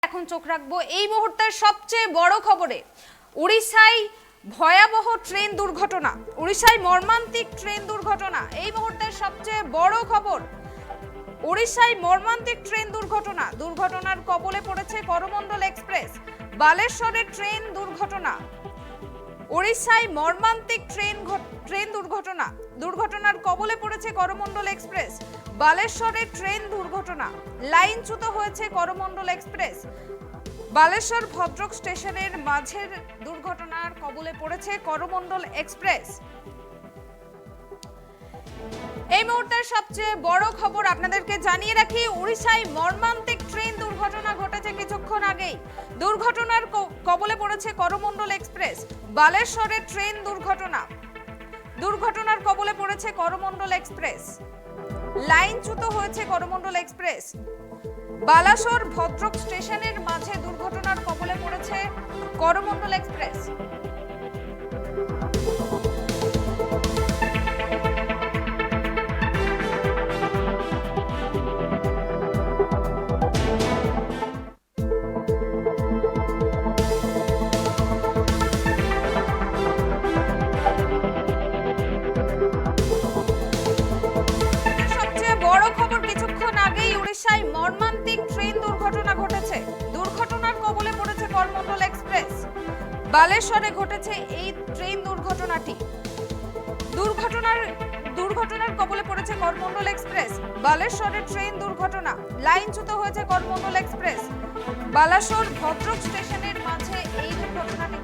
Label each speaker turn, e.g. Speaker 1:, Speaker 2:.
Speaker 1: এখন চোখ রাখবো এই মুহূর্তের সবচেয়ে বড় খবরে। উড়িষ্যায় ভয়াবহ ট্রেন দুর্ঘটনা, উড়িষ্যায় মর্মান্তিক ট্রেন দুর্ঘটনা এই মুহূর্তের সবচেয়ে বড় খবর। উড়িষ্যায় মর্মান্তিক ট্রেন দুর্ঘটনা, দুর্ঘটনার কবলে পড়েছে করমণ্ডল এক্সপ্রেস। বালেশ্বরের ট্রেন দুর্ঘটনা, উড়িষ্যায় মর্মান্তিক ট্রেন দুর্ঘটনা, দুর্ঘটনার কবলে পড়েছে করমণ্ডল এক্সপ্রেস। বালেশ্বরের ট্রেন দুর্ঘটনা, লাইনচ্যুত হয়েছে করমণ্ডল এক্সপ্রেস। বালেশ্বর ভদ্রক স্টেশনের মাঝের দুর্ঘটনার কবলে পড়েছে করমণ্ডল এক্সপ্রেস। এই মুহূর্তের সবচেয়ে বড় খবর আপনাদেরকে জানিয়ে রাখি, উড়িষ্যায় মর্মান্তিক ট্রেন দুর্ঘটনা ঘটেছে কিছুক্ষণ আগেই। দুর্ঘটনার কবলে পড়েছে করমণ্ডল এক্সপ্রেস। বালেশ্বরের ট্রেন দুর্ঘটনা, দুর্ঘটনার কবলে পড়েছে করমণ্ডল এক্সপ্রেস। লাইনচ্যুত হয়েছে করমণ্ডল এক্সপ্রেস। বালাসোর ভদ্রক স্টেশনের মাঝে দুর্ঘটনার কবলে পড়েছে করমণ্ডল এক্সপ্রেস। উড়িষ্যায় মর্মান্তিক ট্রেন দুর্ঘটনা ঘটেছে, দুর্ঘটনার কবলে পড়েছে করমণ্ডল এক্সপ্রেস। বালেশ্বরে ঘটেছে এই ট্রেন দুর্ঘটনাটি। দুর্ঘটনার কবলে পড়েছে করমণ্ডল এক্সপ্রেস। বালেশ্বরের ট্রেন দুর্ঘটনা, লাইনচ্যুত হয়েছে করমণ্ডল এক্সপ্রেস। বালাসোর ভদ্রক স্টেশনের মাঝে এই দুর্ঘটনাটি